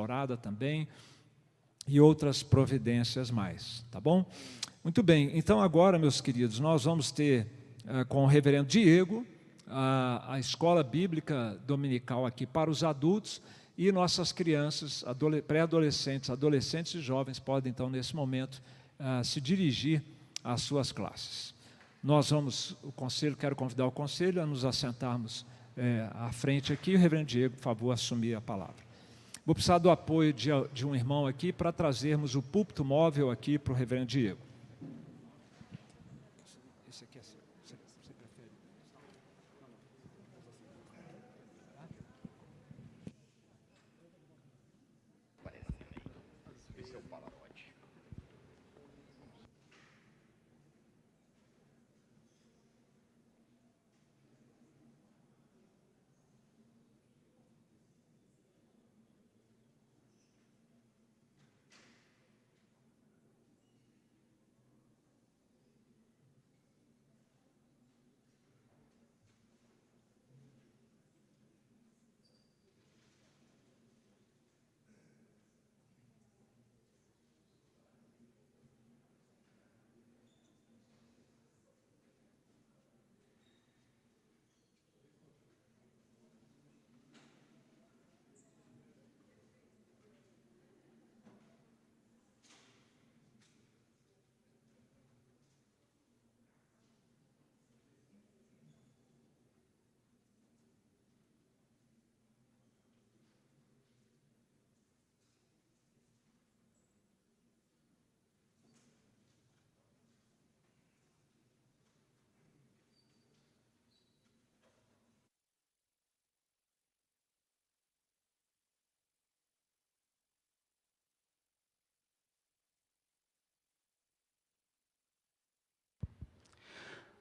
restaurada também, e outras providências mais, tá bom? Muito bem, então agora, meus queridos, nós vamos ter com o reverendo Diego a escola bíblica dominical aqui para os adultos, e nossas crianças, pré-adolescentes, adolescentes e jovens podem então nesse momento se dirigir às suas classes. Nós vamos, quero convidar o conselho a nos assentarmos à frente aqui. O reverendo Diego, por favor, assumir a palavra. Vou precisar do apoio de um irmão aqui para trazermos o púlpito móvel aqui para o reverendo Diego. Esse aqui é seu. Você prefere? Esse é o Palarote.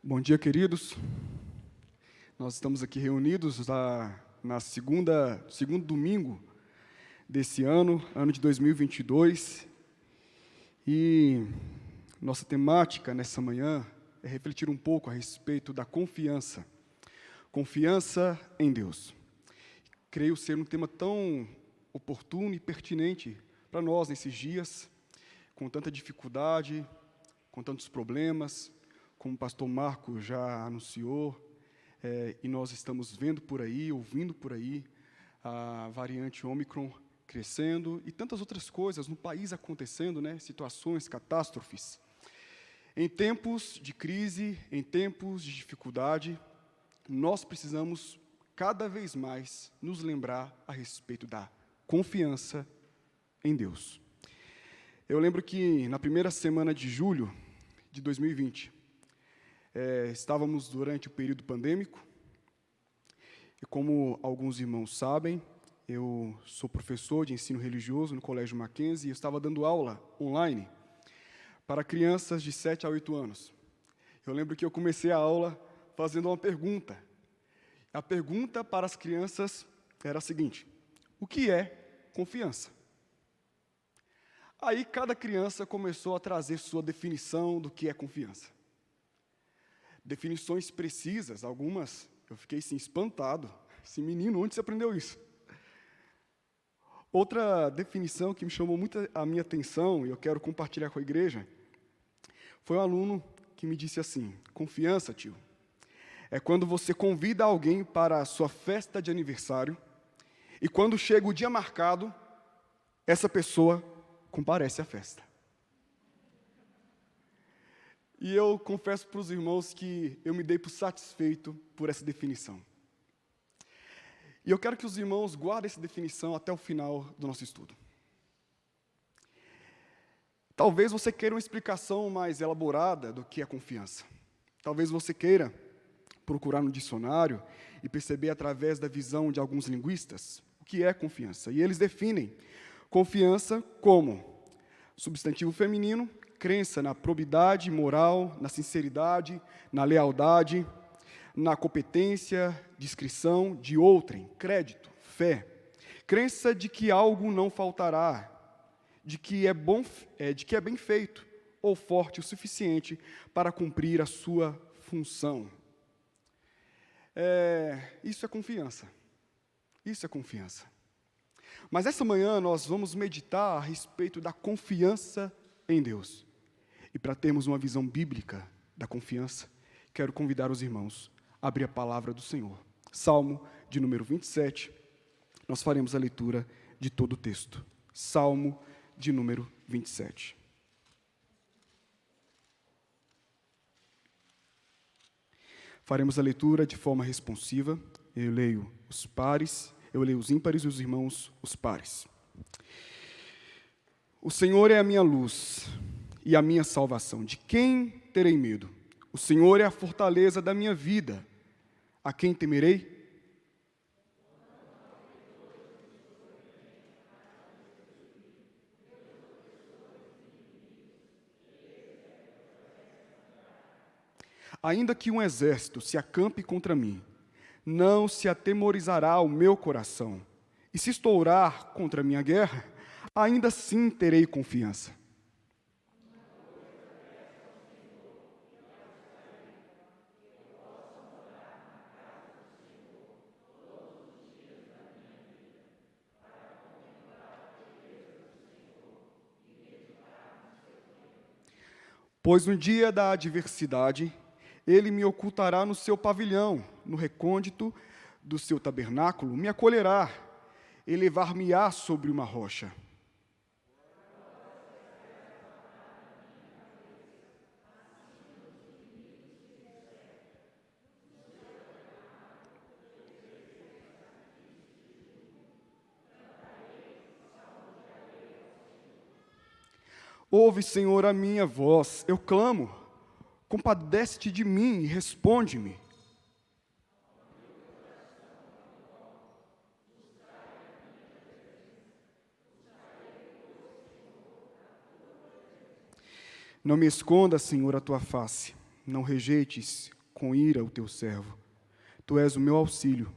Bom dia, queridos. Nós estamos aqui reunidos na segundo domingo desse ano de 2022, e nossa temática nessa manhã é refletir um pouco a respeito da confiança em Deus. Creio ser um tema tão oportuno e pertinente para nós nesses dias, com tanta dificuldade, com tantos problemas, como o pastor Marco já anunciou, e nós estamos vendo por aí, ouvindo por aí, a variante Ômicron crescendo e tantas outras coisas no país acontecendo, né? Situações, catástrofes. Em tempos de crise, em tempos de dificuldade, nós precisamos cada vez mais nos lembrar a respeito da confiança em Deus. Eu lembro que na primeira semana de julho de 2020, estávamos durante o período pandêmico, e como alguns irmãos sabem, eu sou professor de ensino religioso no Colégio Mackenzie, e eu estava dando aula online para crianças de 7 a 8 anos. Eu lembro que eu comecei a aula fazendo uma pergunta. A pergunta para as crianças era a seguinte: o que é confiança? Aí cada criança começou a trazer sua definição do que é confiança. Definições precisas, algumas eu fiquei assim, espantado. Esse menino, onde você aprendeu isso? Outra definição que me chamou muito a minha atenção, e eu quero compartilhar com a igreja, foi um aluno que me disse assim: confiança, tio, é quando você convida alguém para a sua festa de aniversário, e quando chega o dia marcado, essa pessoa comparece à festa. E eu confesso para os irmãos que eu me dei por satisfeito por essa definição. E eu quero que os irmãos guardem essa definição até o final do nosso estudo. Talvez você queira uma explicação mais elaborada do que é confiança. Talvez você queira procurar no dicionário e perceber através da visão de alguns linguistas o que é confiança. E eles definem confiança como substantivo feminino, crença na probidade moral, na sinceridade, na lealdade, na competência, discrição de outrem, crédito, fé, crença de que algo não faltará, de que é bem feito ou forte o suficiente para cumprir a sua função. Isso é confiança. Isso é confiança. Mas essa manhã nós vamos meditar a respeito da confiança em Deus. E para termos uma visão bíblica da confiança, quero convidar os irmãos a abrir a palavra do Senhor. Salmo de número 27, nós faremos a leitura de todo o texto. Salmo de número 27. Faremos a leitura de forma responsiva. Eu leio os pares, eu leio os ímpares e os irmãos os pares. O Senhor é a minha luz e a minha salvação. De quem terei medo? O Senhor é a fortaleza da minha vida. A quem temerei? Ainda que um exército se acampe contra mim, não se atemorizará o meu coração. E se estourar contra a minha guerra, ainda assim terei confiança. Pois no dia da adversidade, Ele me ocultará no seu pavilhão, no recôndito do seu tabernáculo, me acolherá, elevar-me-á sobre uma rocha. Ouve, Senhor, a minha voz, eu clamo. Compadece-te de mim e responde-me. Não me esconda, Senhor, a tua face. Não rejeites com ira o teu servo. Tu és o meu auxílio.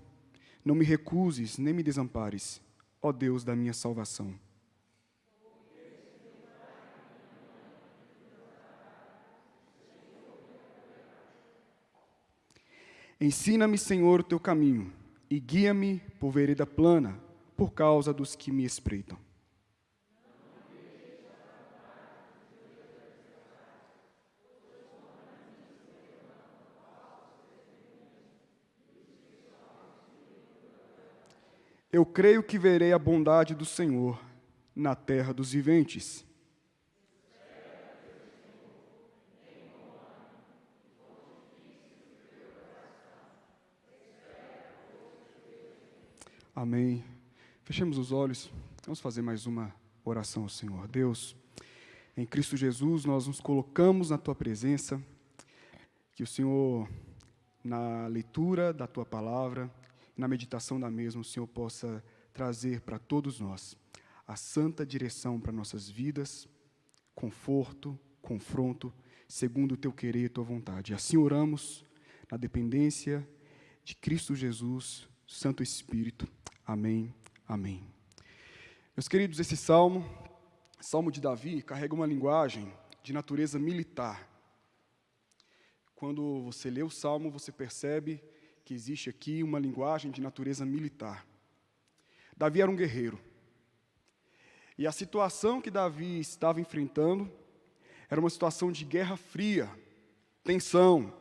Não me recuses, nem me desampares, ó Deus da minha salvação. Ensina-me, Senhor, o teu caminho, e guia-me por vereda plana, por causa dos que me espreitam. Eu creio que verei a bondade do Senhor na terra dos viventes. Amém. Fechemos os olhos. Vamos fazer mais uma oração ao Senhor. Deus, em Cristo Jesus, nós nos colocamos na Tua presença. Que o Senhor, na leitura da Tua palavra, na meditação da mesma, o Senhor possa trazer para todos nós a santa direção para nossas vidas, conforto, confronto, segundo o Teu querer e Tua vontade. Assim oramos na dependência de Cristo Jesus, Santo Espírito. Amém, amém. Meus queridos, esse salmo de Davi, carrega uma linguagem de natureza militar. Quando você lê o salmo, você percebe que existe aqui uma linguagem de natureza militar. Davi era um guerreiro. E a situação que Davi estava enfrentando era uma situação de guerra fria, tensão,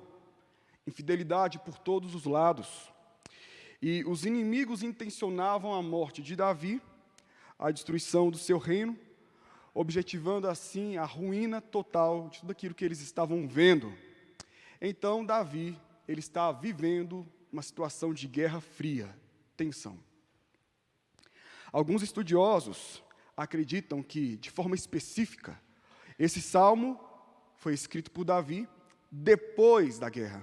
infidelidade por todos os lados. E os inimigos intencionavam a morte de Davi, a destruição do seu reino, objetivando assim a ruína total de tudo aquilo que eles estavam vendo. Então Davi, ele está vivendo uma situação de guerra fria, tensão. Alguns estudiosos acreditam que, de forma específica, esse salmo foi escrito por Davi depois da guerra,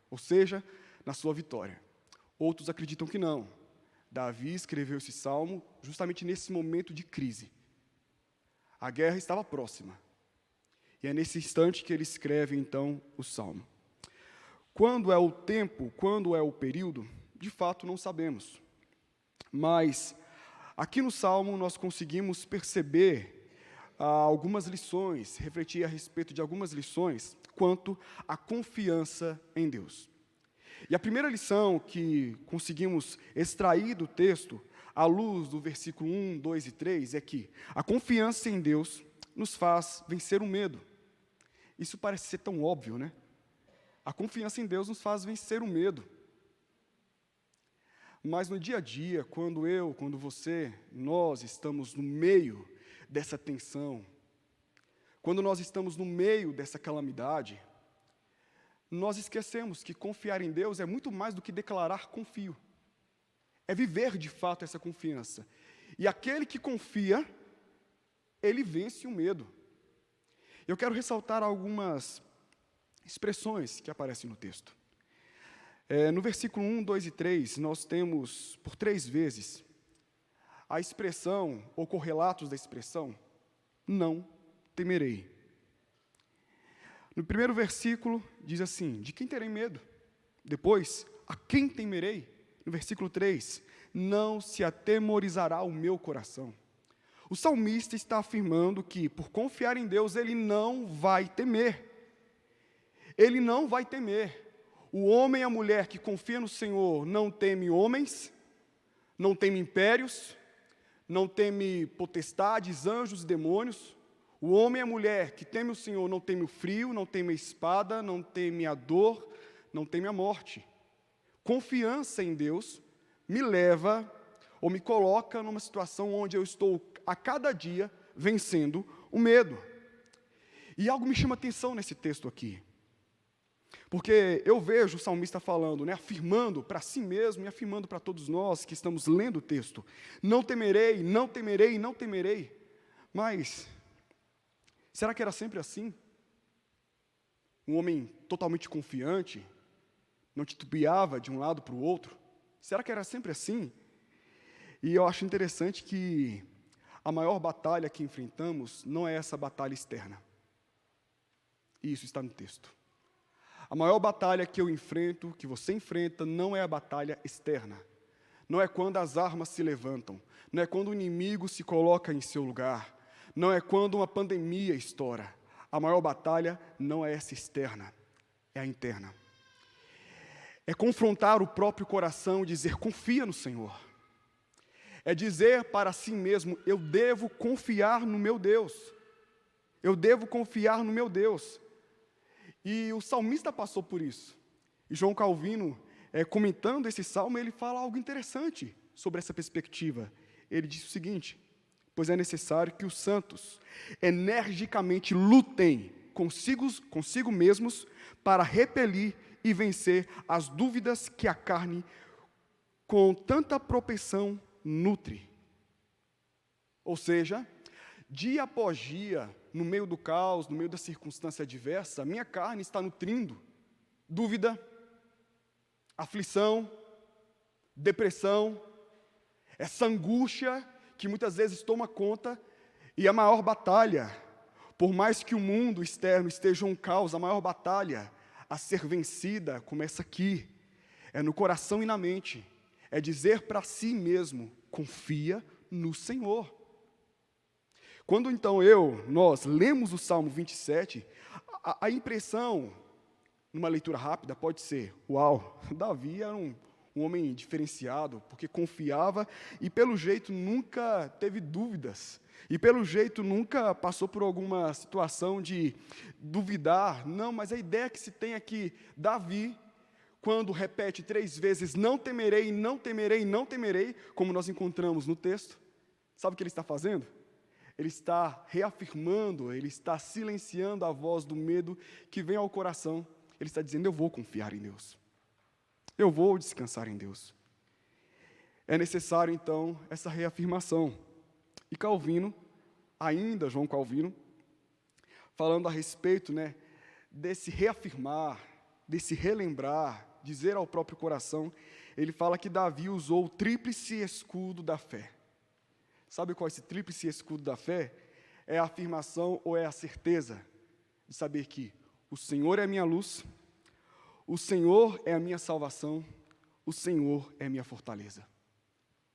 ou seja, na sua vitória. Outros acreditam que não. Davi escreveu esse salmo justamente nesse momento de crise. A guerra estava próxima. E é nesse instante que ele escreve, então, o salmo. Quando é o tempo, quando é o período, de fato não sabemos. Mas, aqui no salmo, nós conseguimos perceber algumas lições, refletir a respeito de algumas lições quanto à confiança em Deus. E a primeira lição que conseguimos extrair do texto, à luz do versículo 1, 2 e 3, é que a confiança em Deus nos faz vencer o medo. Isso parece ser tão óbvio, né? A confiança em Deus nos faz vencer o medo. Mas no dia a dia, quando você, nós estamos no meio dessa tensão, quando nós estamos no meio dessa calamidade, nós esquecemos que confiar em Deus é muito mais do que declarar confio. É viver de fato essa confiança. E aquele que confia, ele vence o medo. Eu quero ressaltar algumas expressões que aparecem no texto. No versículo 1, 2 e 3, nós temos, por 3 vezes, a expressão, ou correlatos da expressão, não temerei. No primeiro versículo, diz assim, de quem terei medo? Depois, a quem temerei? No versículo 3, não se atemorizará o meu coração. O salmista está afirmando que, por confiar em Deus, ele não vai temer. Ele não vai temer. O homem e a mulher que confia no Senhor não teme homens, não teme impérios, não teme potestades, anjos e demônios. O homem e a mulher que teme o Senhor não teme o frio, não teme a espada, não teme a dor, não teme a morte. Confiança em Deus me leva ou me coloca numa situação onde eu estou a cada dia vencendo o medo. E algo me chama atenção nesse texto aqui. Porque eu vejo o salmista falando, né, afirmando para si mesmo e afirmando para todos nós que estamos lendo o texto. Não temerei, não temerei, não temerei. Mas, será que era sempre assim? Um homem totalmente confiante, não titubeava de um lado para o outro? Será que era sempre assim? E eu acho interessante que a maior batalha que enfrentamos não é essa batalha externa. E isso está no texto. A maior batalha que eu enfrento, que você enfrenta, não é a batalha externa. Não é quando as armas se levantam. Não é quando o inimigo se coloca em seu lugar. Não é quando uma pandemia estoura. A maior batalha não é essa externa, é a interna. É confrontar o próprio coração e dizer, confia no Senhor. É dizer para si mesmo, eu devo confiar no meu Deus. Eu devo confiar no meu Deus. E o salmista passou por isso. E João Calvino, comentando esse salmo, ele fala algo interessante sobre essa perspectiva. Ele diz o seguinte, pois é necessário que os santos energicamente lutem consigo mesmos para repelir e vencer as dúvidas que a carne com tanta propensão nutre. Ou seja, dia após dia, no meio do caos, no meio da circunstância adversa, a minha carne está nutrindo dúvida, aflição, depressão, essa angústia que muitas vezes toma conta, e a maior batalha, por mais que o mundo externo esteja um caos, a maior batalha a ser vencida começa aqui, é no coração e na mente, é dizer para si mesmo, confia no Senhor. Quando então nós lemos o Salmo 27, a impressão, numa leitura rápida, pode ser, uau, Davi era um homem diferenciado, porque confiava e pelo jeito nunca teve dúvidas, e pelo jeito nunca passou por alguma situação de duvidar. Não, mas a ideia que se tem é que Davi, quando repete 3 vezes, não temerei, não temerei, não temerei, como nós encontramos no texto, sabe o que ele está fazendo? Ele está reafirmando, ele está silenciando a voz do medo que vem ao coração. Ele está dizendo, eu vou confiar em Deus. Eu vou descansar em Deus. É necessário, então, essa reafirmação. E Calvino, ainda João Calvino, falando a respeito, né, desse reafirmar, desse relembrar, dizer ao próprio coração, ele fala que Davi usou o tríplice escudo da fé. Sabe qual é esse tríplice escudo da fé? É a afirmação ou é a certeza de saber que o Senhor é a minha luz, o Senhor é a minha salvação, o Senhor é a minha fortaleza.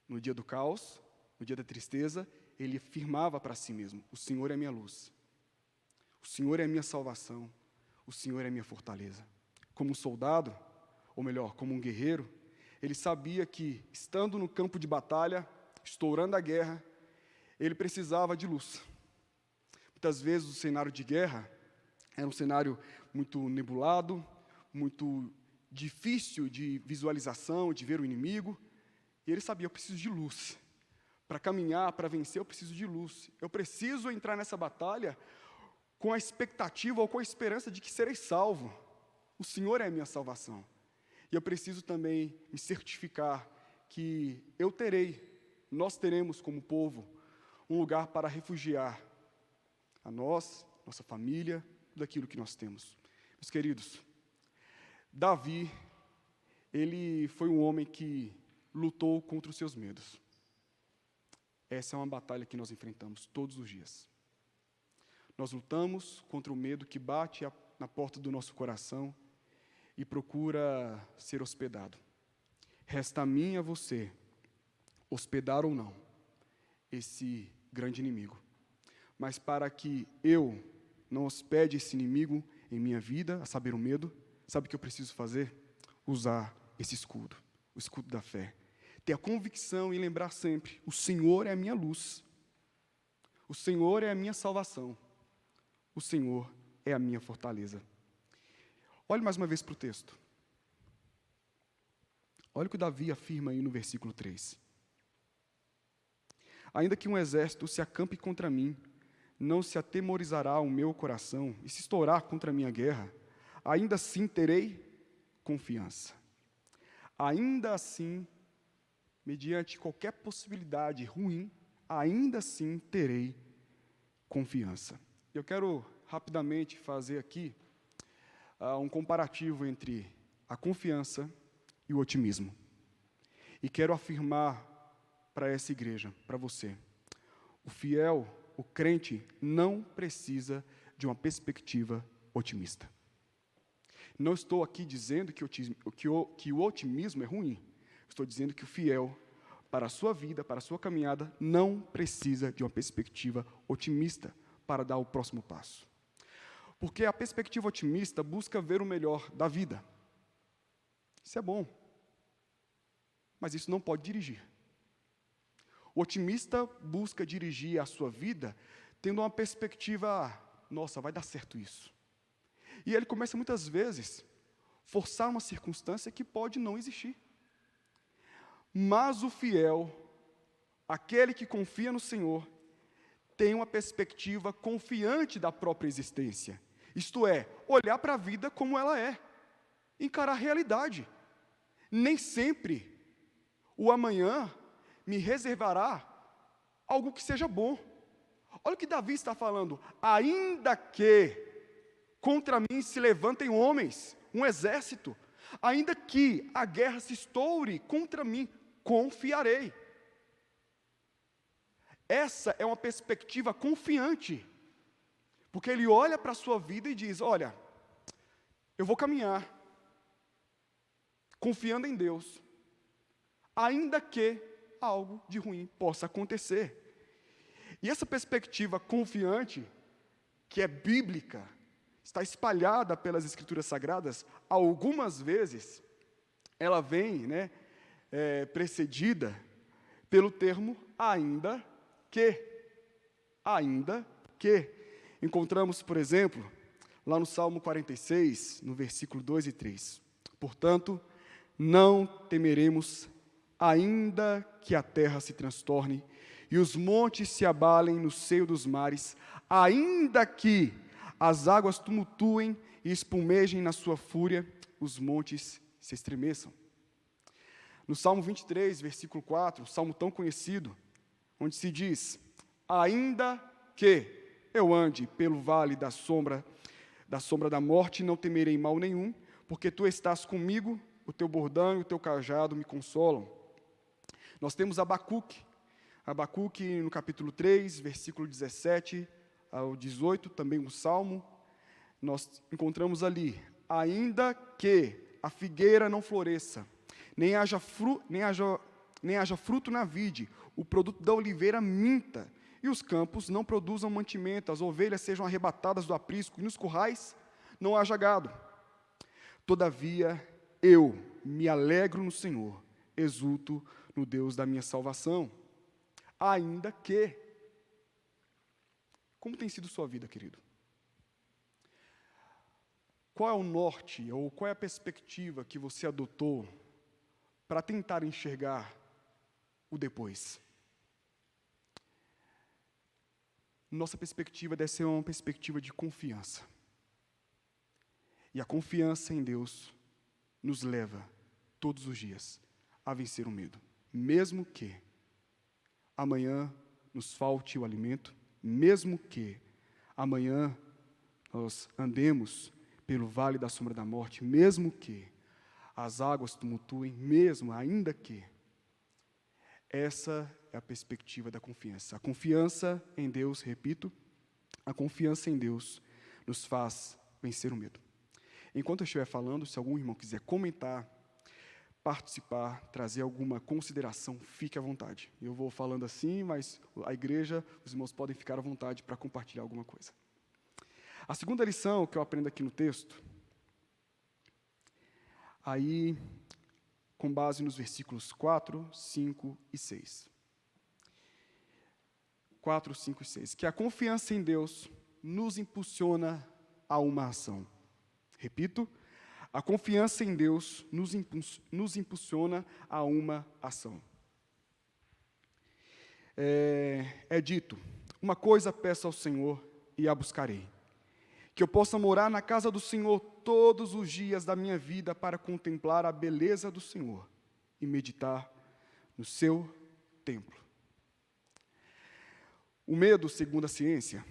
No dia do caos, no dia da tristeza, ele afirmava para si mesmo, o Senhor é a minha luz, o Senhor é a minha salvação, o Senhor é a minha fortaleza. Como um soldado, ou melhor, como um guerreiro, ele sabia que, estando no campo de batalha, estourando a guerra, ele precisava de luz. Muitas vezes o cenário de guerra era um cenário muito nebulado, muito difícil de visualização, de ver o inimigo, e ele sabia, eu preciso de luz. Para caminhar, para vencer, eu preciso de luz. Eu preciso entrar nessa batalha com a expectativa ou com a esperança de que serei salvo. O Senhor é a minha salvação. E eu preciso também me certificar que nós teremos como povo, um lugar para refugiar a nós, nossa família, daquilo que nós temos. Meus queridos, Davi, ele foi um homem que lutou contra os seus medos. Essa é uma batalha que nós enfrentamos todos os dias. Nós lutamos contra o medo que bate na porta do nosso coração e procura ser hospedado. Resta a mim e a você, hospedar ou não, esse grande inimigo. Mas para que eu não hospede esse inimigo em minha vida, a saber, o medo, sabe o que eu preciso fazer? Usar esse escudo, o escudo da fé. Ter a convicção e lembrar sempre, o Senhor é a minha luz, o Senhor é a minha salvação, o Senhor é a minha fortaleza. Olhe mais uma vez para o texto. Olha o que Davi afirma aí no versículo 3. Ainda que um exército se acampe contra mim, não se atemorizará o meu coração, e se estourar contra a minha guerra, ainda assim terei confiança. Ainda assim, mediante qualquer possibilidade ruim, ainda assim terei confiança. Eu quero rapidamente fazer aqui um comparativo entre a confiança e o otimismo. E quero afirmar para essa igreja, para você, o fiel, o crente, não precisa de uma perspectiva otimista. Não estou aqui dizendo que o otimismo é ruim. Estou dizendo que o fiel, para a sua vida, para a sua caminhada, não precisa de uma perspectiva otimista para dar o próximo passo. Porque a perspectiva otimista busca ver o melhor da vida. Isso é bom. Mas isso não pode dirigir. O otimista busca dirigir a sua vida tendo uma perspectiva, nossa, vai dar certo isso. E ele começa muitas vezes a forçar uma circunstância que pode não existir. Mas o fiel, aquele que confia no Senhor, tem uma perspectiva confiante da própria existência. Isto é, olhar para a vida como ela é, encarar a realidade. Nem sempre o amanhã me reservará algo que seja bom. Olha o que Davi está falando. Ainda que contra mim se levantem homens, um exército, ainda que a guerra se estoure contra mim, confiarei. Essa é uma perspectiva confiante, porque ele olha para a sua vida e diz, olha, eu vou caminhar, confiando em Deus, ainda que algo de ruim possa acontecer. E essa perspectiva confiante, que é bíblica, está espalhada pelas Escrituras Sagradas, algumas vezes, ela vem, precedida pelo termo ainda que. Ainda que. Encontramos, por exemplo, lá no Salmo 46, no versículo 2 e 3. Portanto, não temeremos, ainda que a terra se transtorne e os montes se abalem no seio dos mares, ainda que as águas tumultuem e espumejem na sua fúria, os montes se estremeçam. No Salmo 23, versículo 4, salmo tão conhecido, onde se diz, ainda que eu ande pelo vale da sombra da morte, não temerei mal nenhum, porque tu estás comigo, o teu bordão e o teu cajado me consolam. Nós temos Abacuque no capítulo 3, versículo 17 ao 18, também um salmo, nós encontramos ali, ainda que a figueira não floresça, nem haja fruto na vide, o produto da oliveira minta, e os campos não produzam mantimento, as ovelhas sejam arrebatadas do aprisco, e nos currais não haja gado. Todavia, eu me alegro no Senhor, exulto no Deus da minha salvação. ainda que. Como tem sido sua vida, querido? Qual é o norte, ou qual é a perspectiva que você adotou para tentar enxergar o depois? Nossa perspectiva deve ser uma perspectiva de confiança. E a confiança em Deus nos leva, todos os dias, a vencer o medo. Mesmo que amanhã nos falte o alimento, mesmo que amanhã nós andemos pelo vale da sombra da morte, mesmo que as águas tumultuem, mesmo, ainda que. Essa é a perspectiva da confiança. A confiança em Deus, repito, a confiança em Deus nos faz vencer o medo. Enquanto eu estiver falando, se algum irmão quiser comentar, participar, trazer alguma consideração, fique à vontade. Eu vou falando assim, mas a igreja, os irmãos podem ficar à vontade para compartilhar alguma coisa. A segunda lição que eu aprendo aqui no texto, aí, com base nos versículos 4, 5 e 6. 4, 5 e 6. Que a confiança em Deus nos impulsiona a uma ação. Repito, a confiança em Deus nos impulsiona a uma ação. É dito, uma coisa peço ao Senhor e a buscarei, que eu possa morar na casa do Senhor todos os dias da minha vida para contemplar a beleza do Senhor e meditar no seu templo. O medo, segundo a ciência,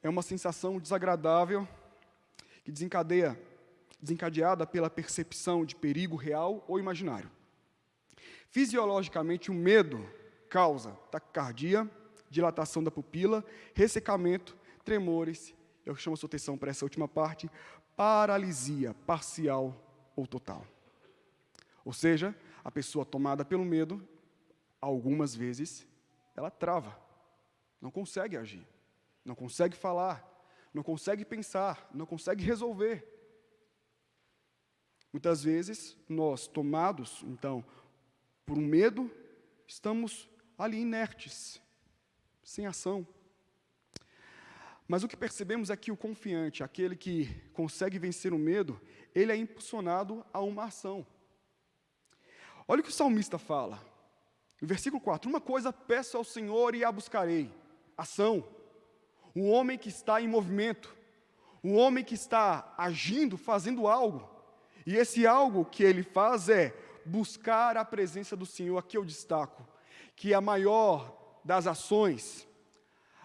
é uma sensação desagradável que desencadeada pela percepção de perigo real ou imaginário. Fisiologicamente, o medo causa taquicardia, dilatação da pupila, ressecamento, tremores. Eu chamo a sua atenção para essa última parte, paralisia parcial ou total. Ou seja, a pessoa tomada pelo medo, algumas vezes, ela trava, não consegue agir, não consegue falar, não consegue pensar, não consegue resolver. Muitas vezes, nós, tomados, então, por um medo, estamos ali inertes, sem ação. Mas o que percebemos é que o confiante, aquele que consegue vencer o medo, ele é impulsionado a uma ação. Olha o que o salmista fala, no versículo 4, uma coisa peço ao Senhor e a buscarei, ação. O homem que está em movimento, o homem que está agindo, fazendo algo, e esse algo que ele faz é buscar a presença do Senhor. Aqui eu destaco que a maior das ações,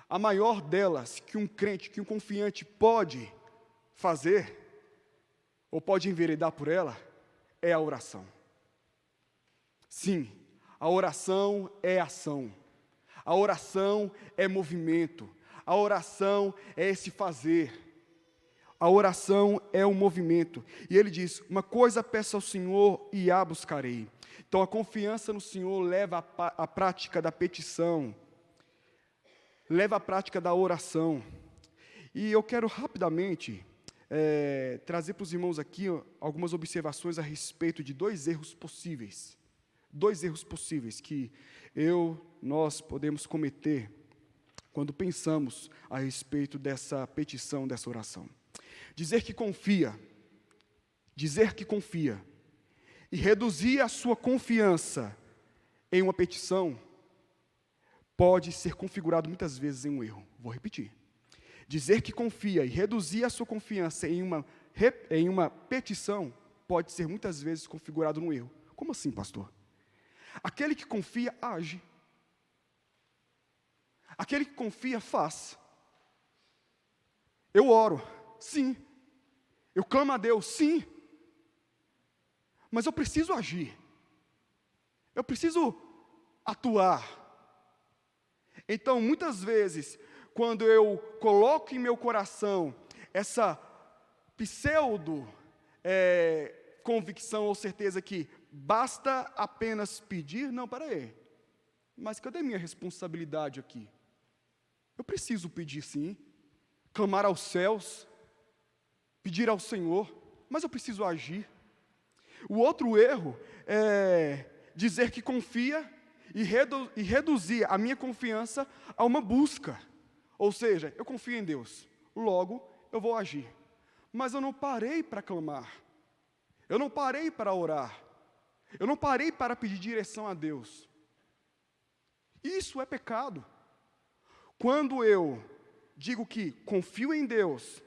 a maior delas que um crente, que um confiante pode fazer, ou pode enveredar por ela, é a oração. Sim, a oração é ação, a oração é movimento, a oração é esse fazer, a oração é o movimento. E ele diz, uma coisa peço ao Senhor e a buscarei. Então a confiança no Senhor leva à prática da petição, leva à prática da oração. E eu quero rapidamente trazer para os irmãos aqui algumas observações a respeito de dois erros possíveis que nós podemos cometer quando pensamos a respeito dessa petição, dessa oração. Dizer que confia e reduzir a sua confiança em uma petição pode ser configurado muitas vezes em um erro. Vou repetir. Dizer que confia e reduzir a sua confiança em uma petição pode ser muitas vezes configurado num erro. Como assim, pastor? Aquele que confia, age. Aquele que confia, faz. Eu oro, sim. Eu clamo a Deus, sim. Mas eu preciso agir. Eu preciso atuar. Então, muitas vezes, quando eu coloco em meu coração essa pseudo convicção ou certeza que basta apenas pedir, não, peraí, mas cadê minha responsabilidade aqui? Eu preciso pedir sim, clamar aos céus, pedir ao Senhor, mas eu preciso agir. O outro erro é dizer que confia e reduzir a minha confiança a uma busca. Ou seja, eu confio em Deus, logo eu vou agir. Mas eu não parei para clamar, eu não parei para orar, eu não parei para pedir direção a Deus. Isso é pecado. Quando eu digo que confio em Deus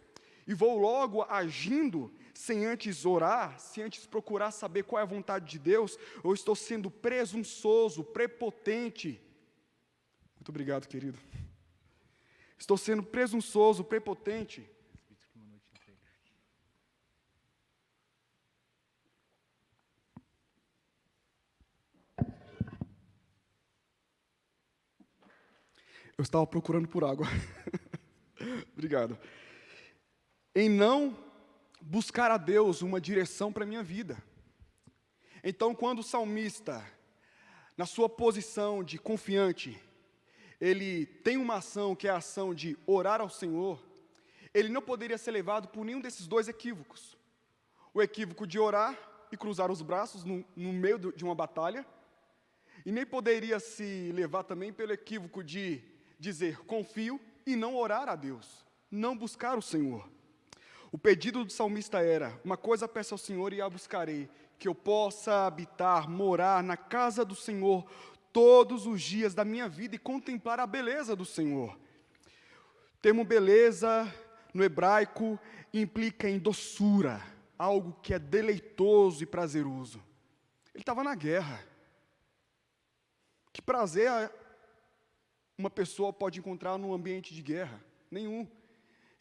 e vou logo agindo, sem antes orar, sem antes procurar saber qual é a vontade de Deus, eu estou sendo presunçoso, prepotente. Muito obrigado, querido. Estou sendo presunçoso, prepotente. Eu estava procurando por água. Obrigado. Em não buscar a Deus uma direção para a minha vida. Então, quando o salmista, na sua posição de confiante, ele tem uma ação que é a ação de orar ao Senhor, ele não poderia ser levado por nenhum desses dois equívocos. O equívoco de orar e cruzar os braços no meio de uma batalha, e nem poderia se levar também pelo equívoco de dizer confio e não orar a Deus, não buscar o Senhor. O pedido do salmista era: uma coisa peço ao Senhor e a buscarei, que eu possa habitar, morar na casa do Senhor todos os dias da minha vida e contemplar a beleza do Senhor. O termo beleza, no hebraico, implica em doçura, algo que é deleitoso e prazeroso. Ele estava na guerra. Que prazer uma pessoa pode encontrar num ambiente de guerra? Nenhum.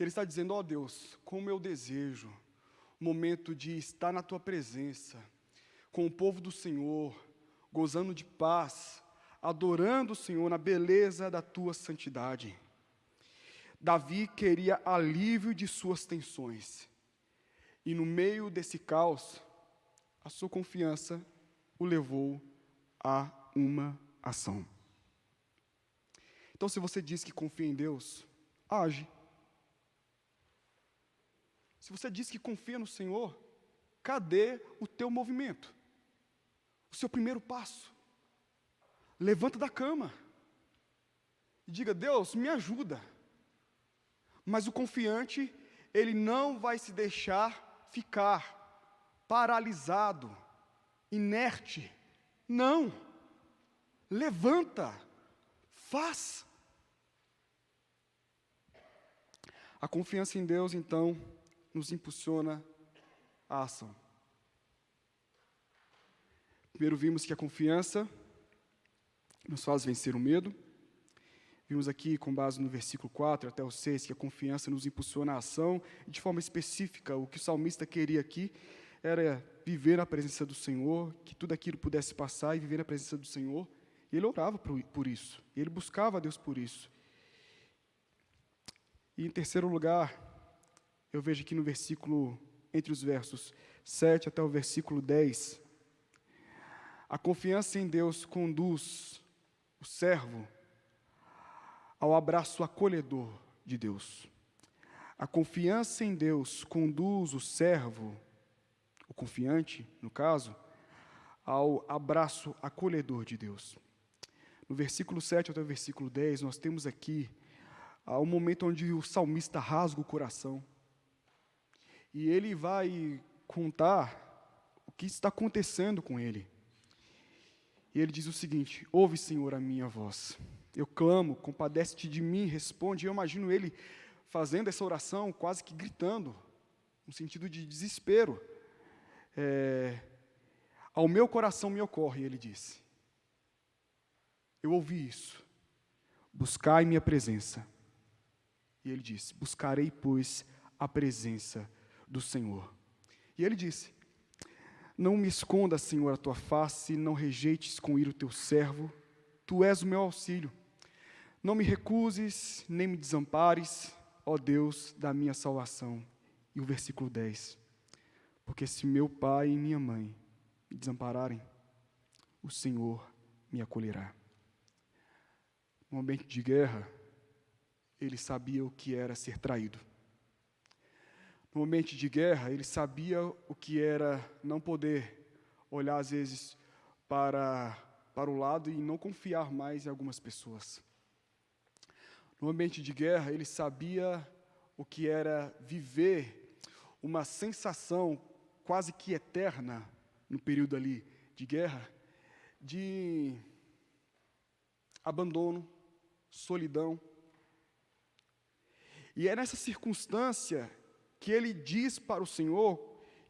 Ele está dizendo: ó Deus, como eu desejo o momento de estar na Tua presença, com o povo do Senhor, gozando de paz, adorando o Senhor na beleza da Tua santidade. Davi queria alívio de suas tensões, e no meio desse caos, a sua confiança o levou a uma ação. Então, se você diz que confia em Deus, age. Se você diz que confia no Senhor, cadê o teu movimento? O seu primeiro passo. Levanta da cama e diga: Deus, me ajuda. Mas o confiante, ele não vai se deixar ficar paralisado, inerte. Não. Levanta. Faz. A confiança em Deus, então, nos impulsiona a ação. Primeiro vimos que a confiança nos faz vencer o medo. Vimos aqui, com base no versículo 4 até o 6, que a confiança nos impulsiona a ação. E de forma específica, o que o salmista queria aqui era viver na presença do Senhor, que tudo aquilo pudesse passar e viver na presença do Senhor. E ele orava por isso, e ele buscava a Deus por isso. E em terceiro lugar, eu vejo aqui no versículo, entre os versos 7 até o versículo 10, a confiança em Deus conduz o servo ao abraço acolhedor de Deus. A confiança em Deus conduz o servo, o confiante, no caso, ao abraço acolhedor de Deus. No versículo 7 até o versículo 10, nós temos aqui um momento onde o salmista rasga o coração. E ele vai contar o que está acontecendo com ele. E ele diz o seguinte: ouve, Senhor, a minha voz. Eu clamo, compadece-te de mim, responde. Eu imagino ele fazendo essa oração, quase que gritando, no sentido de desespero. Ao meu coração me ocorre, ele disse. Eu ouvi isso. Buscai minha presença. E ele disse: buscarei, pois, a presença do Senhor. E ele disse: não me esconda, Senhor, a tua face, não rejeites com ira o teu servo. Tu és o meu auxílio. Não me recuses, nem me desampares, ó Deus da minha salvação. E o versículo 10. Porque se meu pai e minha mãe me desampararem, o Senhor me acolherá. No ambiente de guerra, ele sabia o que era ser traído. No ambiente de guerra, ele sabia o que era não poder olhar, às vezes, para para o lado e não confiar mais em algumas pessoas. No ambiente de guerra, ele sabia o que era viver uma sensação quase que eterna, no período ali de guerra, de abandono, solidão. E é nessa circunstância que ele diz para o Senhor,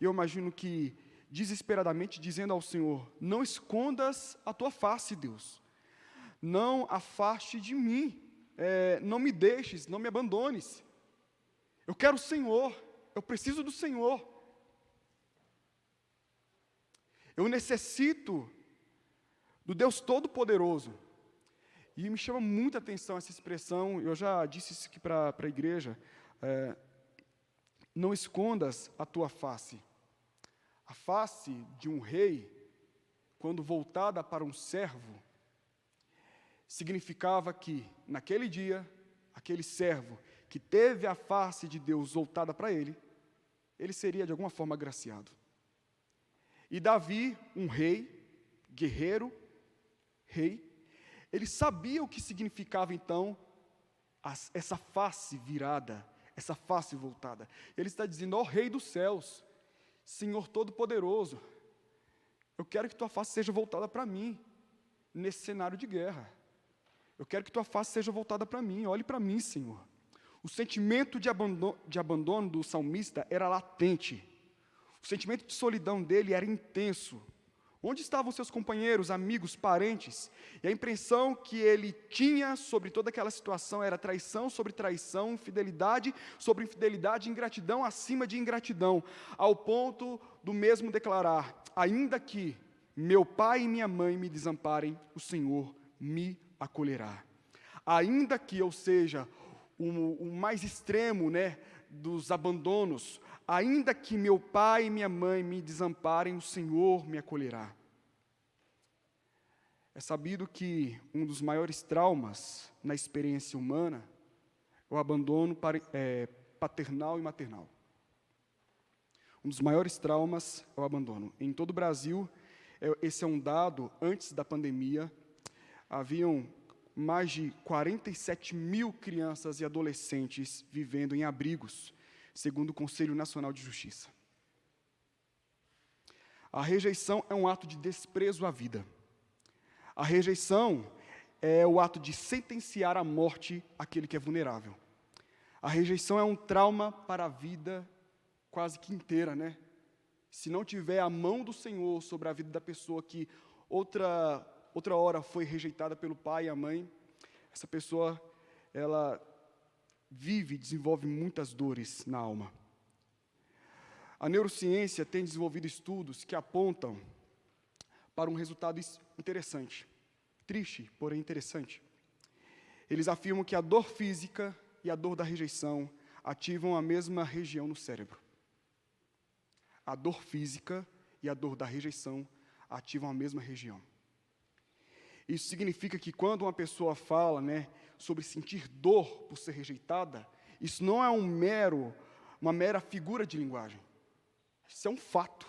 e eu imagino que desesperadamente dizendo ao Senhor: não escondas a tua face, Deus, não afaste de mim, não me deixes, não me abandones, eu quero o Senhor, eu preciso do Senhor, eu necessito do Deus Todo-Poderoso. E me chama muita atenção essa expressão, eu já disse isso aqui para a igreja, não escondas a tua face. A face de um rei, quando voltada para um servo, significava que, naquele dia, aquele servo que teve a face de Deus voltada para ele seria de alguma forma agraciado. E Davi, um rei, guerreiro, rei, ele sabia o que significava então essa face virada, essa face voltada. Ele está dizendo: ó Rei dos céus, Senhor Todo-Poderoso, eu quero que tua face seja voltada para mim, nesse cenário de guerra. Eu quero que tua face seja voltada para mim, olhe para mim, Senhor. O sentimento de abandono do salmista era latente. O sentimento de solidão dele era intenso. Onde estavam seus companheiros, amigos, parentes? E a impressão que ele tinha sobre toda aquela situação era traição sobre traição, infidelidade sobre infidelidade, ingratidão acima de ingratidão, ao ponto do mesmo declarar: ainda que meu pai e minha mãe me desamparem, o Senhor me acolherá. Ainda que eu seja o mais extremo, dos abandonos, ainda que meu pai e minha mãe me desamparem, o Senhor me acolherá. É sabido que um dos maiores traumas na experiência humana é o abandono paternal e maternal. Um dos maiores traumas é o abandono. Em todo o Brasil, esse é um dado, antes da pandemia, haviam mais de 47 mil crianças e adolescentes vivendo em abrigos, segundo o Conselho Nacional de Justiça. A rejeição é um ato de desprezo à vida. A rejeição é o ato de sentenciar à morte aquele que é vulnerável. A rejeição é um trauma para a vida quase que inteira, Se não tiver a mão do Senhor sobre a vida da pessoa que outra hora foi rejeitada pelo pai e a mãe, essa pessoa, ela desenvolve muitas dores na alma. A neurociência tem desenvolvido estudos que apontam para um resultado interessante, triste, porém interessante. Eles afirmam que a dor física e a dor da rejeição ativam a mesma região no cérebro. A dor física e a dor da rejeição ativam a mesma região. Isso significa que quando uma pessoa fala, sobre sentir dor por ser rejeitada, isso não é uma mera figura de linguagem. Isso é um fato.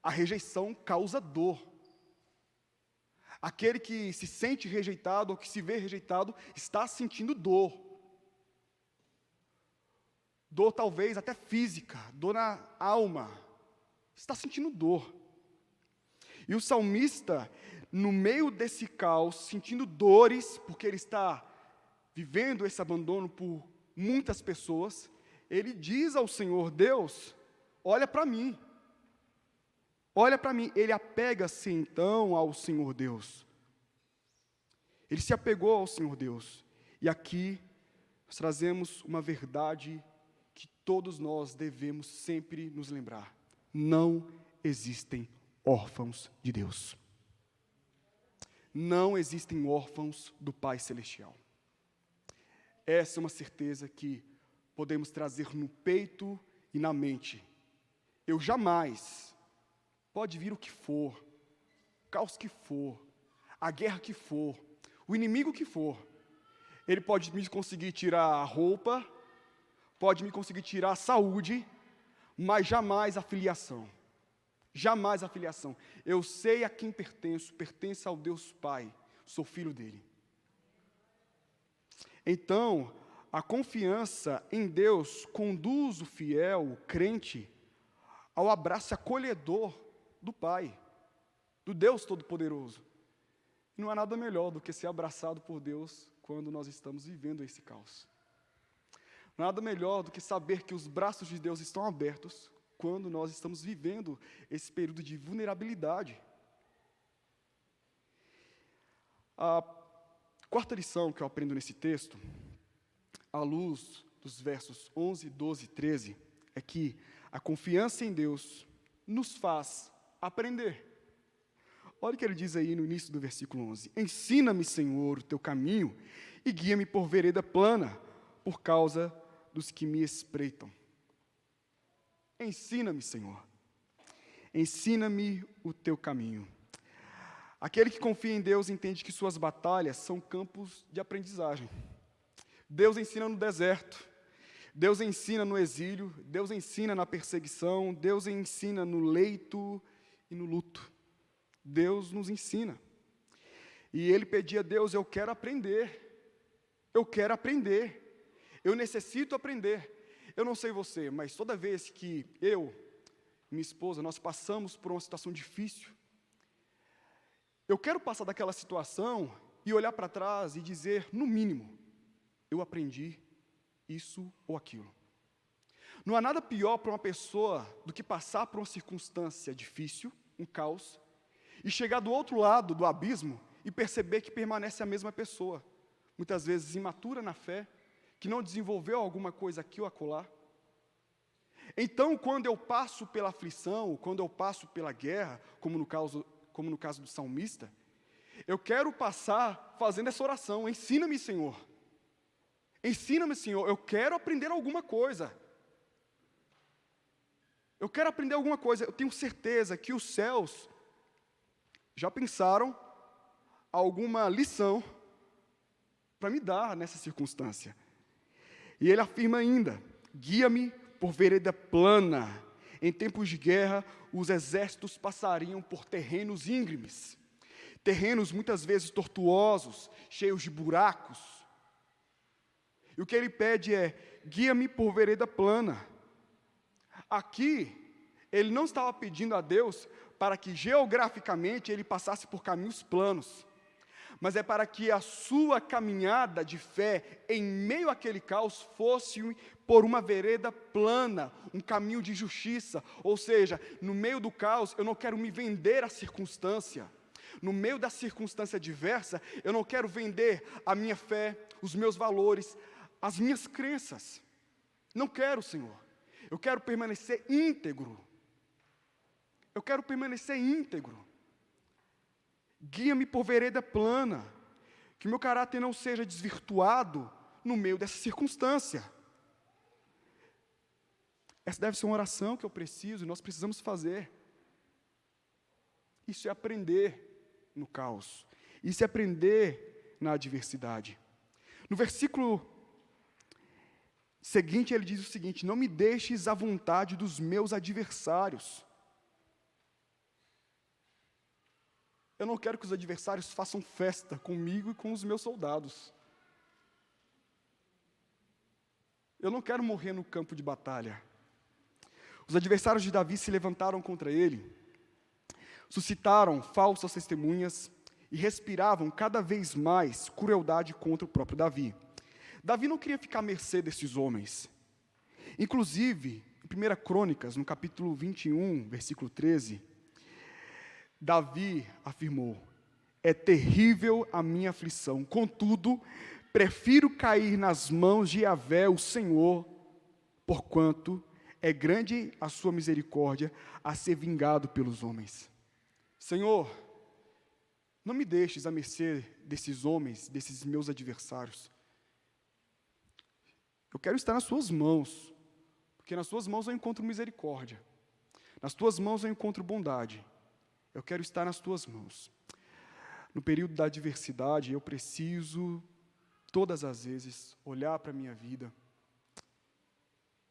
A rejeição causa dor. Aquele que se sente rejeitado ou que se vê rejeitado está sentindo dor. Dor talvez até física, dor na alma. Está sentindo dor. E o salmista, no meio desse caos, sentindo dores, porque ele está vivendo esse abandono por muitas pessoas, ele diz ao Senhor: Deus, olha para mim. Olha para mim. Ele apega-se então ao Senhor Deus. Ele se apegou ao Senhor Deus. E aqui nós trazemos uma verdade que todos nós devemos sempre nos lembrar: não existem órfãos de Deus. Não existem órfãos do Pai Celestial. Essa é uma certeza que podemos trazer no peito e na mente. Eu jamais, pode vir o que for, o caos que for, a guerra que for, o inimigo que for, ele pode me conseguir tirar a roupa, pode me conseguir tirar a saúde, mas jamais a filiação. Jamais a filiação. Eu sei a quem pertenço, pertenço ao Deus Pai, sou filho dele. Então, a confiança em Deus conduz o fiel, o crente, ao abraço acolhedor do Pai, do Deus Todo-Poderoso. Não há nada melhor do que ser abraçado por Deus quando nós estamos vivendo esse caos. Nada melhor do que saber que os braços de Deus estão abertos quando nós estamos vivendo esse período de vulnerabilidade. A quarta lição que eu aprendo nesse texto, à luz dos versos 11, 12 e 13, é que a confiança em Deus nos faz aprender. Olha o que ele diz aí no início do versículo 11. Ensina-me, Senhor, o teu caminho e guia-me por vereda plana, por causa dos que me espreitam. Ensina-me, Senhor. Ensina-me o teu caminho. Aquele que confia em Deus entende que suas batalhas são campos de aprendizagem. Deus ensina no deserto, Deus ensina no exílio, Deus ensina na perseguição, Deus ensina no leito e no luto. Deus nos ensina. E ele pedia a Deus, eu quero aprender, eu necessito aprender. Eu não sei você, mas toda vez que eu e minha esposa, nós passamos por uma situação difícil, eu quero passar daquela situação e olhar para trás e dizer, no mínimo, eu aprendi isso ou aquilo. Não há nada pior para uma pessoa do que passar por uma circunstância difícil, um caos, e chegar do outro lado do abismo e perceber que permanece a mesma pessoa, muitas vezes imatura na fé, que não desenvolveu alguma coisa aqui ou acolá. Então, quando eu passo pela aflição, quando eu passo pela guerra, como no caso do salmista, eu quero passar fazendo essa oração, ensina-me, Senhor. Ensina-me, Senhor, eu quero aprender alguma coisa. Eu quero aprender alguma coisa. Eu tenho certeza que os céus já pensaram alguma lição para me dar nessa circunstância. E ele afirma ainda, guia-me por vereda plana. Em tempos de guerra, os exércitos passariam por terrenos íngremes, terrenos muitas vezes tortuosos, cheios de buracos. E o que ele pede é, guia-me por vereda plana. Aqui, ele não estava pedindo a Deus para que geograficamente ele passasse por caminhos planos, mas é para que a sua caminhada de fé, em meio àquele caos, fosse por uma vereda plana, um caminho de justiça. Ou seja, no meio do caos, eu não quero me vender à circunstância. No meio da circunstância adversa, eu não quero vender a minha fé, os meus valores, as minhas crenças. Não quero, Senhor. Eu quero permanecer íntegro. Eu quero permanecer íntegro. Guia-me por vereda plana, que meu caráter não seja desvirtuado no meio dessa circunstância. Essa deve ser uma oração que eu preciso, e nós precisamos fazer. Isso é aprender no caos. Isso é aprender na adversidade. No versículo seguinte, ele diz o seguinte, não me deixes à vontade dos meus adversários. Eu não quero que os adversários façam festa comigo e com os meus soldados. Eu não quero morrer no campo de batalha. Os adversários de Davi se levantaram contra ele, suscitaram falsas testemunhas e respiravam cada vez mais crueldade contra o próprio Davi. Davi não queria ficar à mercê desses homens. Inclusive, em 1 Crônicas, no capítulo 21, versículo 13, Davi afirmou, é terrível a minha aflição, contudo, prefiro cair nas mãos de Yahvé, o Senhor, porquanto é grande a sua misericórdia a ser vingado pelos homens. Senhor, não me deixes à mercê desses homens, desses meus adversários. Eu quero estar nas suas mãos, porque nas suas mãos eu encontro misericórdia, nas tuas mãos eu encontro bondade. Eu quero estar nas tuas mãos. No período da adversidade, eu preciso, todas as vezes, olhar para a minha vida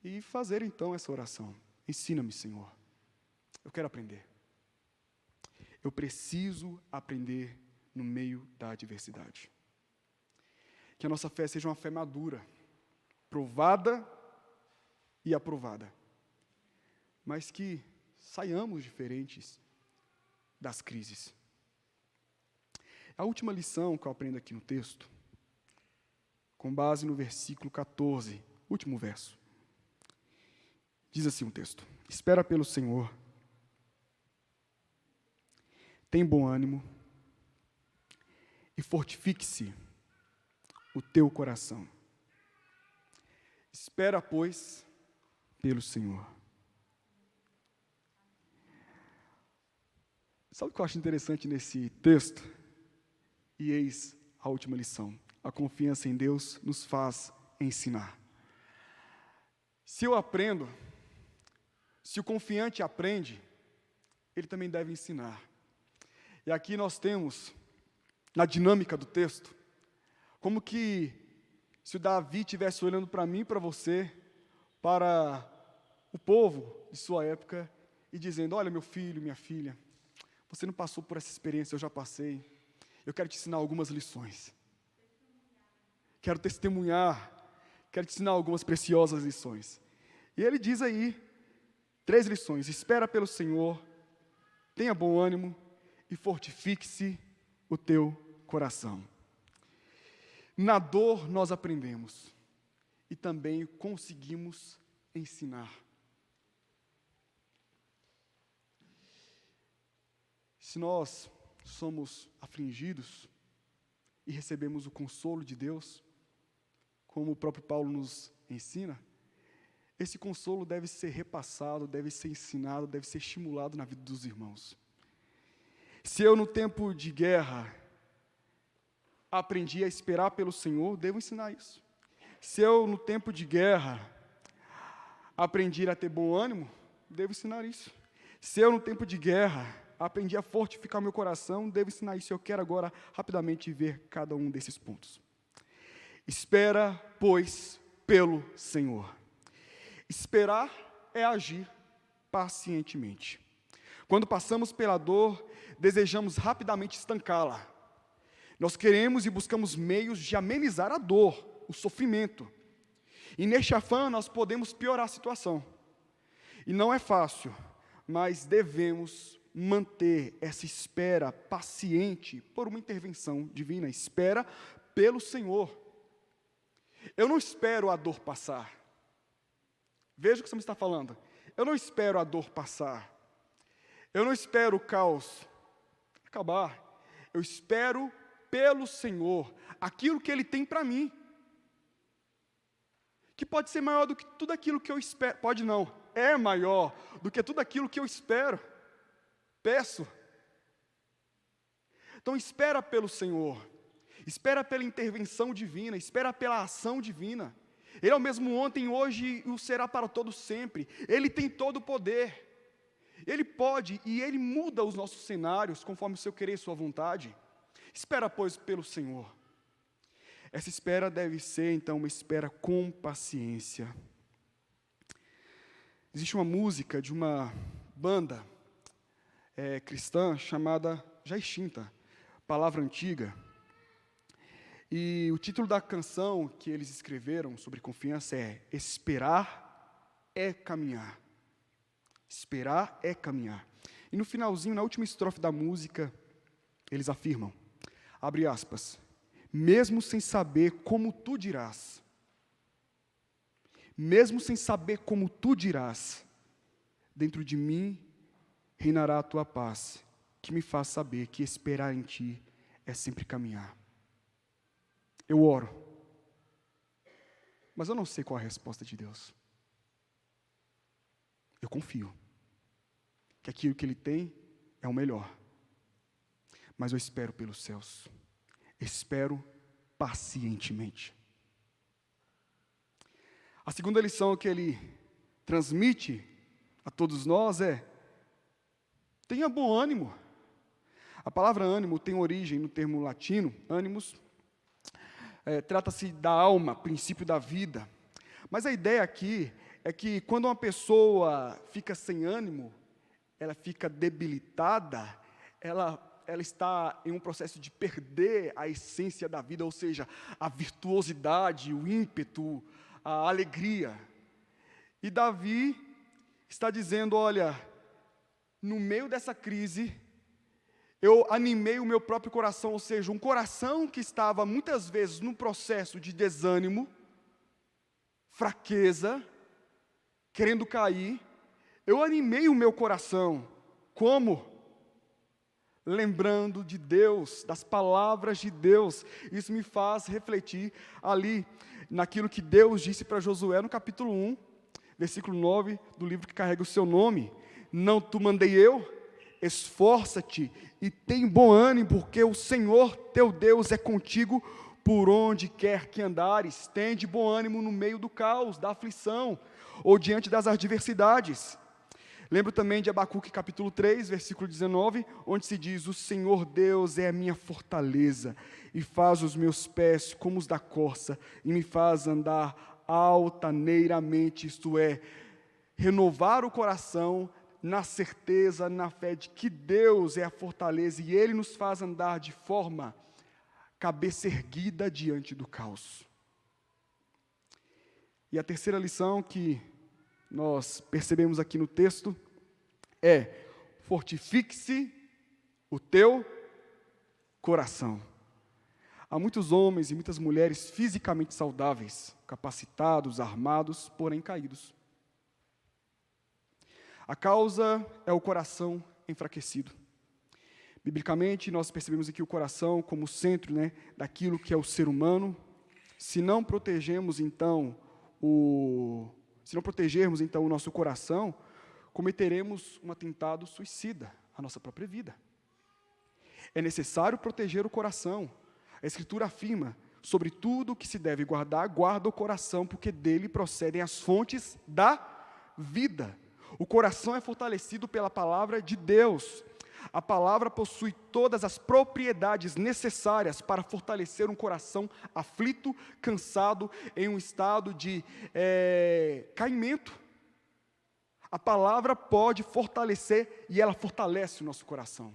e fazer então essa oração. Ensina-me, Senhor. Eu quero aprender. Eu preciso aprender no meio da adversidade. Que a nossa fé seja uma fé madura, provada e aprovada, mas que saiamos diferentes das crises. A última lição que eu aprendo aqui no texto, com base no versículo 14, último verso, diz assim o texto: espera pelo Senhor, tem bom ânimo e fortifique-se o teu coração. Espera, pois, pelo Senhor. Sabe o que eu acho interessante nesse texto? E eis a última lição. A confiança em Deus nos faz ensinar. Se eu aprendo, se o confiante aprende, ele também deve ensinar. E aqui nós temos, na dinâmica do texto, como que se o Davi estivesse olhando para mim, para você, para o povo de sua época, e dizendo: olha, meu filho, minha filha, você não passou por essa experiência, eu já passei. Eu quero te ensinar algumas lições. Quero testemunhar, quero te ensinar algumas preciosas lições. E ele diz aí 3 lições: espera pelo Senhor, tenha bom ânimo e fortifique-se o teu coração. Na dor nós aprendemos e também conseguimos ensinar. Se nós somos afligidos e recebemos o consolo de Deus, como o próprio Paulo nos ensina, esse consolo deve ser repassado, deve ser ensinado, deve ser estimulado na vida dos irmãos. Se eu, no tempo de guerra, aprendi a esperar pelo Senhor, devo ensinar isso. Se eu, no tempo de guerra, aprendi a ter bom ânimo, devo ensinar isso. Se eu, no tempo de guerra, aprendi a fortificar meu coração, devo ensinar isso. Eu quero agora, rapidamente, ver cada um desses pontos. Espera, pois, pelo Senhor. Esperar é agir pacientemente. Quando passamos pela dor, desejamos rapidamente estancá-la. Nós queremos e buscamos meios de amenizar a dor, o sofrimento. E neste afã nós podemos piorar a situação. E não é fácil, mas devemos manter essa espera paciente por uma intervenção divina. Espera pelo Senhor. Eu não espero a dor passar. Veja o que você me está falando. Eu não espero a dor passar. Eu não espero o caos acabar. Eu espero pelo Senhor aquilo que Ele tem para mim, que pode ser maior do que tudo aquilo que eu espero. Pode não, é maior do que tudo aquilo que eu espero, peço. Então espera pelo Senhor, espera pela intervenção divina, espera pela ação divina. Ele é o mesmo ontem, hoje e o será para todo sempre. Ele tem todo o poder. Ele pode e Ele muda os nossos cenários conforme o seu querer e sua vontade. Espera, pois, pelo Senhor. Essa espera deve ser, então, uma espera com paciência. Existe uma música de uma banda cristã chamada já extinta, Palavra Antiga. E o título da canção que eles escreveram sobre confiança é Esperar é Caminhar. Esperar é caminhar. E no finalzinho, na última estrofe da música, eles afirmam, abre aspas, mesmo sem saber como tu dirás, mesmo sem saber como tu dirás, dentro de mim reinará a tua paz, que me faz saber que esperar em ti é sempre caminhar. Eu oro, mas eu não sei qual é a resposta de Deus. Eu confio que aquilo que Ele tem é o melhor. Mas eu espero pelos céus. Espero pacientemente. A segunda lição que Ele transmite a todos nós é: tenha bom ânimo. A palavra ânimo tem origem no termo latino, ânimos, trata-se da alma, princípio da vida. Mas a ideia aqui é que quando uma pessoa fica sem ânimo, ela fica debilitada, ela está em um processo de perder a essência da vida, ou seja, a virtuosidade, o ímpeto, a alegria. E Davi está dizendo, olha, no meio dessa crise, eu animei o meu próprio coração, ou seja, um coração que estava muitas vezes num processo de desânimo, fraqueza, querendo cair, eu animei o meu coração. Como? Lembrando de Deus, das palavras de Deus. Isso me faz refletir ali naquilo que Deus disse para Josué no capítulo 1, versículo 9 do livro que carrega o seu nome. Não te mandei eu? Esforça-te e tem bom ânimo, porque o Senhor teu Deus é contigo por onde quer que andares. Tem de bom ânimo no meio do caos, da aflição, ou diante das adversidades. Lembro também de Abacuque capítulo 3, versículo 19, onde se diz, o Senhor Deus é a minha fortaleza, e faz os meus pés como os da corça, e me faz andar altaneiramente, isto é, renovar o coração na certeza, na fé de que Deus é a fortaleza, e Ele nos faz andar de forma cabeça erguida diante do caos. E a terceira lição que nós percebemos aqui no texto é: fortifique-se o teu coração. Há muitos homens e muitas mulheres fisicamente saudáveis, capacitados, armados, porém caídos. A causa é o coração enfraquecido. Biblicamente, nós percebemos aqui o coração como centro, daquilo que é o ser humano. Se não protegermos, então, o nosso coração, cometeremos um atentado suicida à nossa própria vida. É necessário proteger o coração. A Escritura afirma, sobre tudo o que se deve guardar, guarda o coração, porque dele procedem as fontes da vida. O coração é fortalecido pela palavra de Deus. A palavra possui todas as propriedades necessárias para fortalecer um coração aflito, cansado, em um estado de caimento. A palavra pode fortalecer e ela fortalece o nosso coração.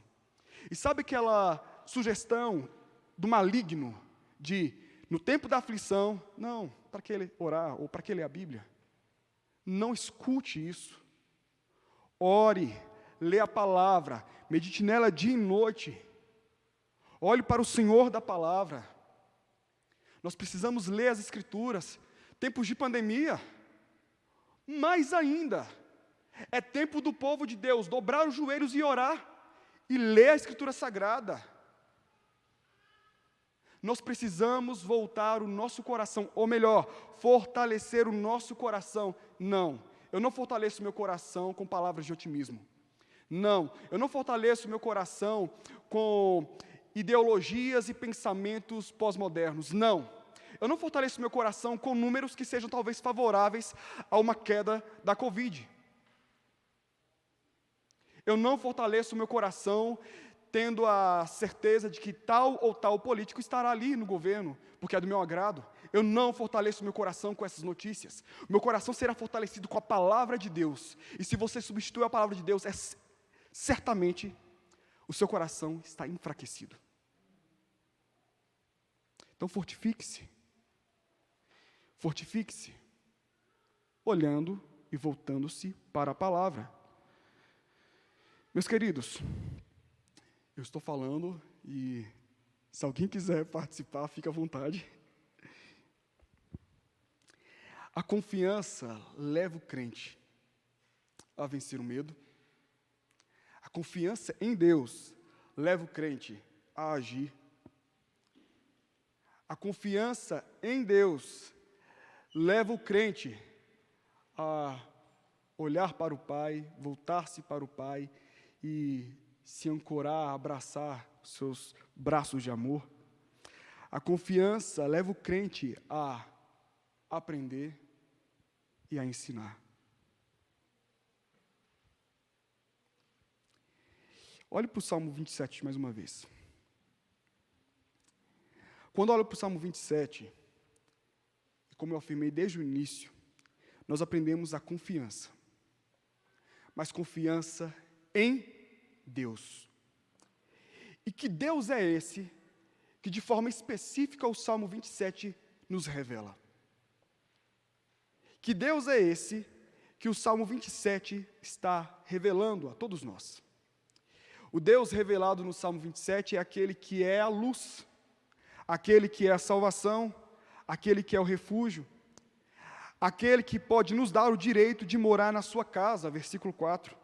E sabe aquela sugestão do maligno de, no tempo da aflição, não, para que ele orar ou para que ler a Bíblia? Não escute isso. Ore, lê a palavra, medite nela dia e noite. Olhe para o Senhor da palavra. Nós precisamos ler as Escrituras. Tempos de pandemia, mais ainda, é tempo do povo de Deus dobrar os joelhos e orar, e ler a Escritura Sagrada. Nós precisamos voltar o nosso coração, ou melhor, fortalecer o nosso coração. Não, eu não fortaleço meu coração com palavras de otimismo. Não, eu não fortaleço meu coração com ideologias e pensamentos pós-modernos. Não, eu não fortaleço meu coração com números que sejam talvez favoráveis a uma queda da Covid. Eu não fortaleço meu coração tendo a certeza de que tal ou tal político estará ali no governo, porque é do meu agrado. Eu não fortaleço meu coração com essas notícias. O meu coração será fortalecido com a palavra de Deus. E se você substitui a palavra de Deus, certamente o seu coração está enfraquecido. Então fortifique-se. Fortifique-se, olhando e voltando-se para a palavra. Meus queridos, eu estou falando e se alguém quiser participar, fique à vontade. A confiança leva o crente a vencer o medo. A confiança em Deus leva o crente a agir. A confiança em Deus leva o crente a olhar para o Pai, voltar-se para o Pai e se ancorar, abraçar os seus braços de amor. A confiança leva o crente a aprender e a ensinar. Olhe para o Salmo 27 mais uma vez. Quando olho para o Salmo 27, como eu afirmei desde o início, nós aprendemos a confiança. Mas confiança em Deus. E que Deus é esse que de forma específica o Salmo 27 nos revela? Que Deus é esse que o Salmo 27 está revelando a todos nós? O Deus revelado no Salmo 27 é aquele que é a luz, aquele que é a salvação, aquele que é o refúgio, aquele que pode nos dar o direito de morar na sua casa, versículo 4.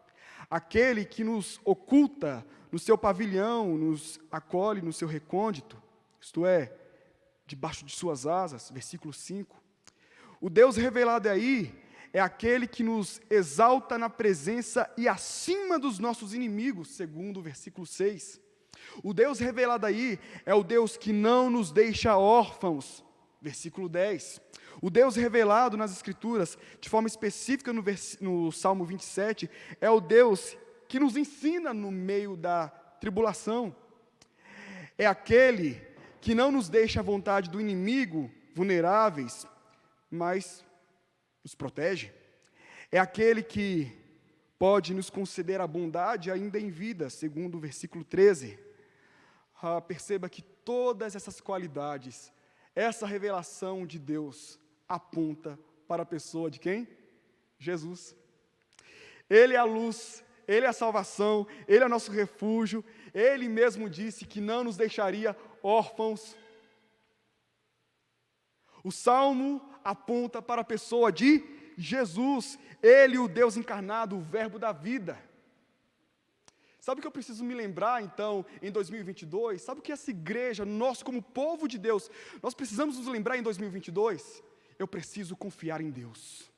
Aquele que nos oculta no seu pavilhão, nos acolhe no seu recôndito, isto é, debaixo de suas asas, versículo 5. O Deus revelado aí é aquele que nos exalta na presença e acima dos nossos inimigos, segundo o versículo 6. O Deus revelado aí é o Deus que não nos deixa órfãos, versículo 10. O Deus revelado nas Escrituras, de forma específica no Salmo 27, é o Deus que nos ensina no meio da tribulação. É aquele que não nos deixa à vontade do inimigo, vulneráveis, mas nos protege. É aquele que pode nos conceder a bondade ainda em vida, segundo o versículo 13. Perceba que todas essas qualidades, essa revelação de Deus, aponta para a pessoa de quem? Jesus. Ele é a luz, Ele é a salvação, Ele é o nosso refúgio. Ele mesmo disse que não nos deixaria órfãos. O Salmo aponta para a pessoa de Jesus, Ele, o Deus encarnado, o verbo da vida. Sabe o que eu preciso me lembrar, então, em 2022? Sabe o que essa igreja, nós como povo de Deus, nós precisamos nos lembrar em 2022? Eu preciso confiar em Deus.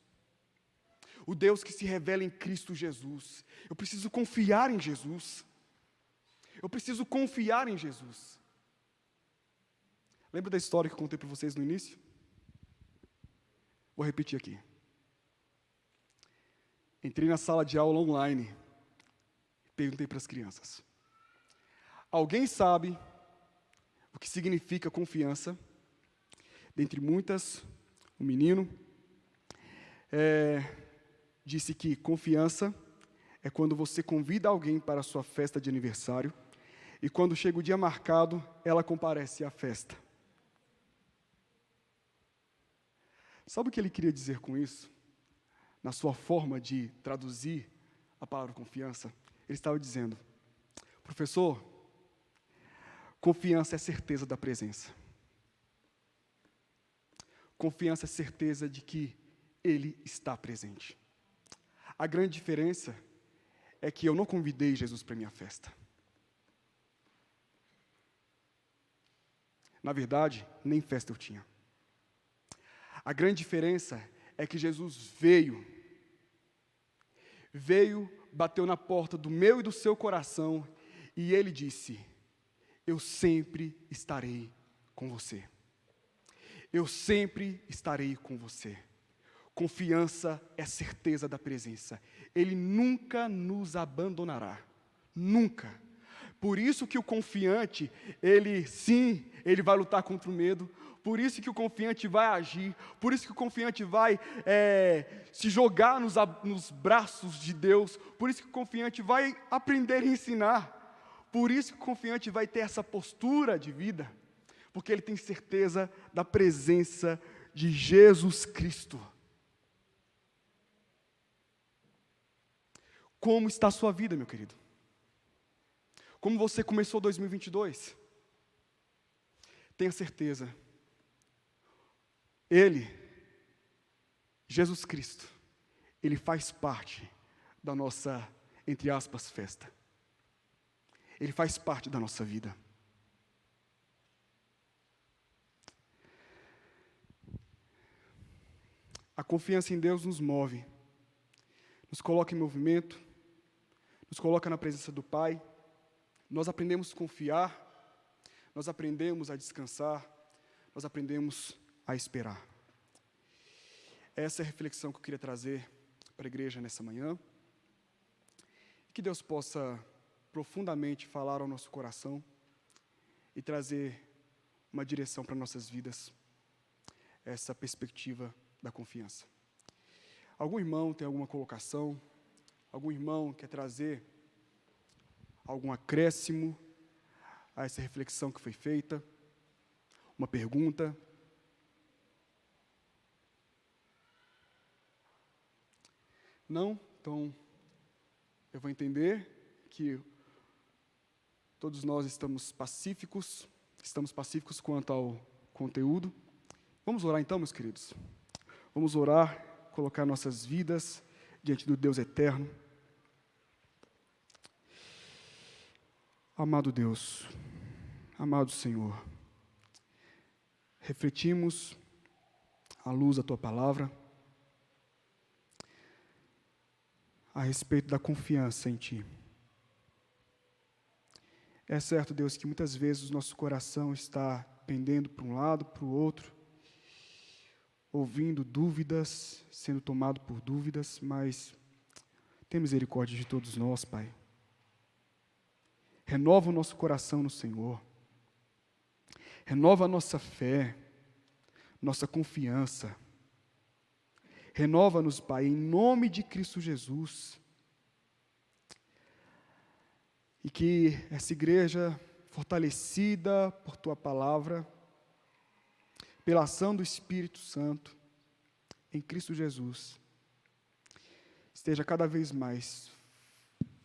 O Deus que se revela em Cristo Jesus. Eu preciso confiar em Jesus. Eu preciso confiar em Jesus. Lembra da história que eu contei para vocês no início? Vou repetir aqui. Entrei na sala de aula online e perguntei para as crianças: alguém sabe o que significa confiança? Dentre muitas, o menino disse que confiança é quando você convida alguém para a sua festa de aniversário e quando chega o dia marcado, ela comparece à festa. Sabe o que ele queria dizer com isso? Na sua forma de traduzir a palavra confiança, ele estava dizendo: professor, confiança é certeza da presença. Confiança é certeza de que Ele está presente. A grande diferença é que eu não convidei Jesus para a minha festa. Na verdade, nem festa eu tinha. A grande diferença é que Jesus veio, bateu na porta do meu e do seu coração, e Ele disse: eu sempre estarei com você. Eu sempre estarei com você. Confiança é certeza da presença. Ele nunca nos abandonará. Nunca. Por isso que o confiante, ele vai lutar contra o medo. Por isso que o confiante vai agir. Por isso que o confiante vai se jogar nos braços de Deus. Por isso que o confiante vai aprender a ensinar. Por isso que o confiante vai ter essa postura de vida. Porque ele tem certeza da presença de Jesus Cristo. Como está a sua vida, meu querido? Como você começou 2022? Tenha certeza. Ele, Jesus Cristo, Ele faz parte da nossa, entre aspas, festa. Ele faz parte da nossa vida. A confiança em Deus nos move, nos coloca em movimento, nos coloca na presença do Pai. Nós aprendemos a confiar, nós aprendemos a descansar, nós aprendemos a esperar. Essa é a reflexão que eu queria trazer para a igreja nessa manhã. Que Deus possa profundamente falar ao nosso coração e trazer uma direção para nossas vidas, essa perspectiva da confiança. Algum irmão tem alguma colocação? Algum irmão quer trazer algum acréscimo a essa reflexão que foi feita? Uma pergunta? Não? Então, eu vou entender que todos nós estamos pacíficos quanto ao conteúdo. Vamos orar então, meus queridos? Vamos orar, colocar nossas vidas diante do Deus eterno. Amado Deus, amado Senhor, refletimos à luz da Tua palavra a respeito da confiança em Ti. É certo, Deus, que muitas vezes o nosso coração está pendendo para um lado, para o outro, ouvindo dúvidas, sendo tomado por dúvidas, mas tem misericórdia de todos nós, Pai. Renova o nosso coração no Senhor. Renova a nossa fé, nossa confiança. Renova-nos, Pai, em nome de Cristo Jesus. E que essa igreja, fortalecida por Tua palavra, pela ação do Espírito Santo, em Cristo Jesus, esteja cada vez mais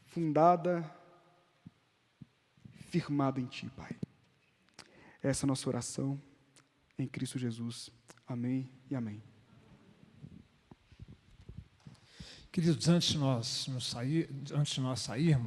fundada, firmada em Ti, Pai. Essa é a nossa oração, em Cristo Jesus. Amém e amém. Queridos, antes de nós sairmos,